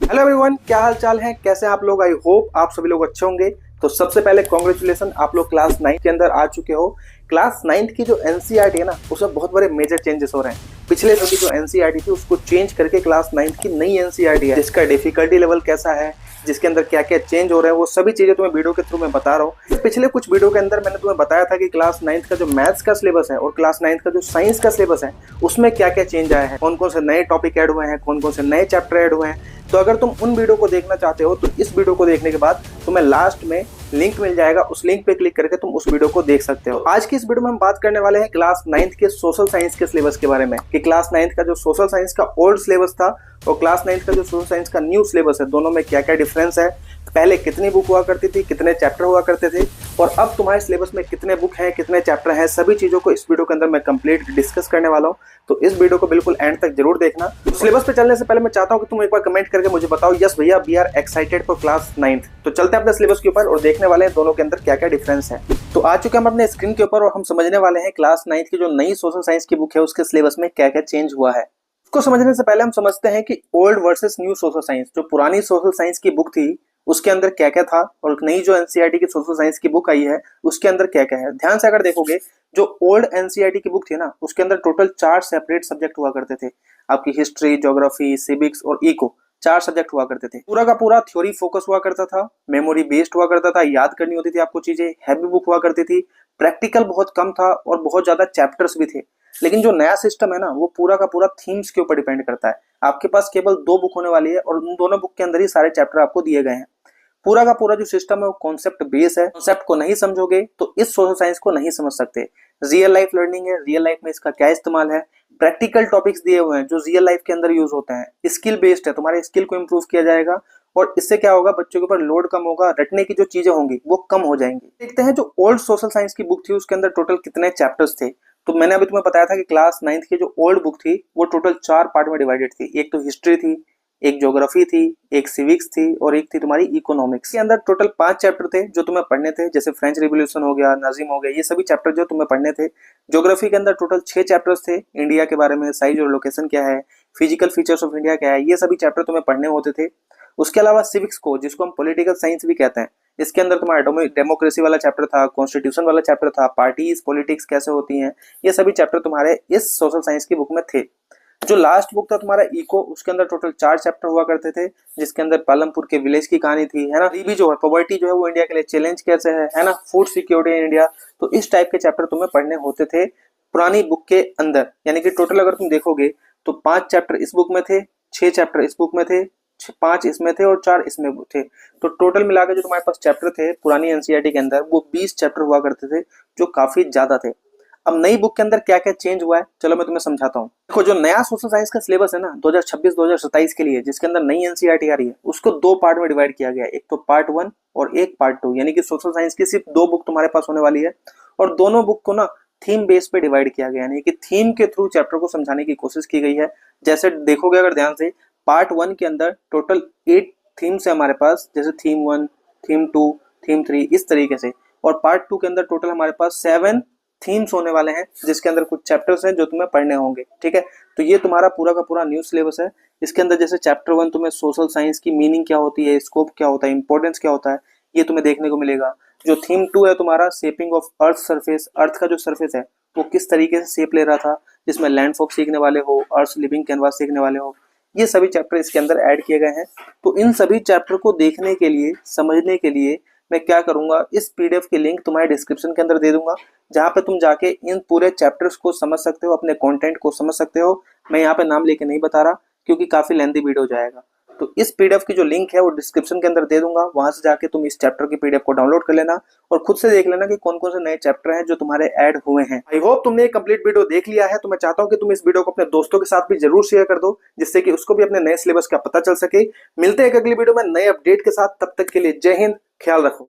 Hello everyone, क्या हाल चाल है, कैसे हैं आप लोग। आई होप आप सभी लोग अच्छे होंगे। तो सबसे पहले कॉन्ग्रेचुलेसन, आप लोग क्लास 9 के अंदर आ चुके हो। क्लास 9 की जो एनसीईआरटी है ना, उसमें बहुत बड़े मेजर चेंजेस हो रहे हैं। पिछले साल की जो एनसीईआरटी थी उसको चेंज करके क्लास 9 की नई एनसीईआरटी है, जिसका डिफिकल्टी लेवल कैसा है, जिसके अंदर क्या क्या चेंज हो रहे हैं, वो सभी चीजें तुम्हें वीडियो के थ्रू मैं बता रहा हूँ। पिछले कुछ वीडियो के अंदर मैंने तुम्हें बताया था कि क्लास 9 का जो मैथ्स का सिलेबस है और क्लास 9 का जो साइंस का सिलेबस है उसमें क्या क्या चेंज आया है, कौन कौन से नए टॉपिक ऐड हुए हैं, कौन कौन से नए चैप्टर ऐड हुए हैं। तो अगर तुम उन वीडियो को देखना चाहते हो तो इस वीडियो को देखने के बाद तुम्हें लास्ट में लिंक मिल जाएगा, उस लिंक पे क्लिक करके तुम उस वीडियो को देख सकते हो। आज की इस वीडियो में हम बात करने वाले हैं क्लास 9 के सोशल साइंस के सिलेबस के बारे में, कि क्लास 9 का जो सोशल साइंस का ओल्ड सिलेबस था और क्लास 9 का जो सोशल साइंस का न्यू सिलेबस है, दोनों में क्या क्या डिफरेंस है, पहले कितनी बुक हुआ करती थी, कितने चैप्टर हुआ करते थे, और अब तुम्हारे सिलेबस में कितने बुक हैं, कितने चैप्टर हैं, सभी चीजों को इस वीडियो के अंदर मैं कंप्लीट डिस्कस करने वाला हूं। तो इस वीडियो को बिल्कुल एंड तक जरूर देखना। सिलेबस पे चलने से पहले मैं चाहता हूं कि तुम एक बार कमेंट करके मुझे बताओ, यस भैया we are excited for class 9। तो चलते हैं अपने सिलेबस के ऊपर और देखने वाले हैं दोनों के अंदर क्या क्या डिफरेंस है। तो आ चुके हैं हम अपने स्क्रीन के ऊपर और हम समझने वाले हैं क्लास 9 की जो नई सोशल साइंस की बुक है उसके सिलेबस में क्या क्या चेंज हुआ है। उसको समझने से पहले हम समझते हैं कि old versus new social science, जो पुरानी सोशल साइंस की बुक थी उसके अंदर क्या क्या था और नई जो एनसीईआरटी की सोशल साइंस की बुक आई है उसके अंदर क्या क्या है। ध्यान से अगर देखोगे, जो ओल्ड एनसीईआरटी की बुक थी ना उसके अंदर टोटल 4 सेपरेट सब्जेक्ट हुआ करते थे। आपकी हिस्ट्री, ज्योग्राफी, सिविक्स और इको, 4 सब्जेक्ट हुआ करते थे। पूरा का पूरा थ्योरी फोकस हुआ करता था, मेमोरी बेस्ड हुआ करता था, याद करनी होती थी आपको चीजें, हैवी बुक हुआ करती थी, प्रैक्टिकल बहुत कम था और बहुत ज्यादा चैप्टर्स भी थे। लेकिन जो नया सिस्टम है ना वो पूरा का पूरा थीम्स के ऊपर डिपेंड करता है। आपके पास केवल 2 बुक होने वाली है और उन दोनों बुक के अंदर ही सारे चैप्टर आपको दिए गए हैं। पूरा का पूरा जो सिस्टम है वो कॉन्सेप्ट बेस है। कॉन्सेप्ट को नहीं समझोगे तो इस सोशल साइंस को नहीं समझ सकते। रियल लाइफ लर्निंग है, रियल लाइफ में इसका क्या इस्तेमाल है, प्रैक्टिकल टॉपिक्स दिए हुए हैं जो रियल लाइफ के अंदर यूज होते हैं, स्किल बेस्ड है, तुम्हारे स्किल को इम्प्रूव किया जाएगा और इससे क्या होगा, बच्चों के ऊपर लोड कम होगा, रटने की जो चीजें होंगी वो कम हो जाएंगी। देखते हैं जो ओल्ड सोशल साइंस की बुक थी उसके अंदर टोटल कितने चैप्टर्स थे। तो मैंने अभी तुम्हें बताया था कि क्लास 9 की जो ओल्ड बुक थी वो टोटल 4 पार्ट में डिवाइडेड थी। एक तो हिस्ट्री थी, एक ज्योग्राफी थी, एक सिविक्स थी और एक थी तुम्हारी इकोनॉमिक्स। के अंदर टोटल 5 चैप्टर थे जो तुम्हें पढ़ने थे, जैसे फ्रेंच रिवॉल्यूशन हो गया, नजीम हो गया, ये सभी चैप्टर जो तुम्हें पढ़ने थे। ज्योग्राफी के अंदर टोटल 6 चैप्टर्स थे, इंडिया के बारे में, साइज और लोकेशन क्या है, फिजिकल फीचर्स ऑफ इंडिया क्या है, ये सभी चैप्टर तुम्हें पढ़ने होते थे। उसके अलावा सिविक्स को, जिसको हम पॉलिटिकल साइंस भी कहते हैं, इसके अंदर तुम्हारा डेमोक्रेसी वाला चैप्टर था, कॉन्स्टिट्यूशन वाला चैप्टर था, पार्टीज पॉलिटिक्स कैसे होती हैं, ये सभी चैप्टर तुम्हारे इस सोशल साइंस की बुक में थे। जो लास्ट बुक था तुम्हारा इको, उसके अंदर टोटल 4 चैप्टर हुआ करते थे, जिसके अंदर पालमपुर के विलेज की कहानी थी, है ना, गरीबी जो है, पॉवर्टी जो है वो इंडिया के लिए चैलेंज कैसे है ना, फूड सिक्योरिटी इन इंडिया। तो इस टाइप के चैप्टर तुम्हें पढ़ने होते थे पुरानी बुक के अंदर। यानी कि टोटल अगर तुम देखोगे तो 5 चैप्टर इस बुक में थे, 6 चैप्टर इस बुक में थे, 5 इसमें थे और 4 इसमें थे। तो टोटल मिला के जो तुम्हारे पास चैप्टर थे पुरानी एनसीईआरटी के अंदर वो 20 चैप्टर हुआ करते थे, जो काफी ज्यादा थे। अब नई बुक के अंदर क्या क्या चेंज हुआ है चलो मैं तुम्हें समझाता हूँ। देखो, जो नया सोशल साइंस का सिलेबस है ना 2026-2027 के लिए, जिसके अंदर नई एनसीईआरटी आ रही है, उसको 2 पार्ट में डिवाइड किया गया है। एक तो पार्ट 1 और एक पार्ट 2, यानी कि सोशल साइंस की सिर्फ 2 बुक तुम्हारे पास होने वाली है और दोनों बुक को ना थीम बेस पे डिवाइड किया गया है, यानी कि थीम के थ्रू चैप्टर को समझाने की कोशिश की गई है। जैसे देखोगे अगर ध्यान से, पार्ट 1 के अंदर टोटल 8 थीम्स है हमारे पास, जैसे थीम 1, थीम 2, थीम 3, इस तरीके से। और पार्ट 2 के अंदर टोटल हमारे पास 7 थीम्स होने वाले हैं, जिसके अंदर कुछ चैप्टर्स हैं जो तुम्हें पढ़ने होंगे। ठीक है, तो ये तुम्हारा पूरा का पूरा न्यू सिलेबस है। इसके अंदर जैसे चैप्टर 1 तुम्हें सोशल साइंस की मीनिंग क्या होती है, स्कोप क्या होता है, इंपॉर्टेंस क्या होता है, ये तुम्हें देखने को मिलेगा। जो थीम 2 है तुम्हारा शेपिंग ऑफ अर्थ सरफेस, अर्थ का जो सरफेस है वो किस तरीके से शेप ले रहा था, जिसमें लैंडफॉर्म सीखने वाले हो, अर्थ लिविंग कैनवास सीखने वाले हो, ये सभी चैप्टर इसके अंदर ऐड किए गए हैं। तो इन सभी चैप्टर को देखने के लिए, समझने के लिए मैं क्या करूंगा, इस पीडीएफ की लिंक तुम्हारे डिस्क्रिप्शन के अंदर दे दूंगा, जहां पे तुम जाके इन पूरे चैप्टर्स को समझ सकते हो, अपने कंटेंट को समझ सकते हो। मैं यहाँ पे नाम लेके नहीं बता रहा क्योंकि काफी लेंथी वीडियो हो जाएगा। तो इस पीडीएफ की जो लिंक है वो डिस्क्रिप्शन के अंदर दे दूंगा, वहां से जाके तुम इस चैप्टर की पीडीएफ को डाउनलोड कर लेना और खुद से देख लेना कि कौन कौन से नए चैप्टर हैं जो तुम्हारे ऐड हुए हैं। आई होप तुमने ये कंप्लीट वीडियो देख लिया है। तो मैं चाहता हूँ कि तुम इस वीडियो को अपने दोस्तों के साथ भी जरूर शेयर कर दो, जिससे कि उसको भी अपने नए सिलेबस का पता चल सके। मिलते हैं एक अगली वीडियो में नए अपडेट के साथ, तब तक के लिए जय हिंद, ख्याल रखो।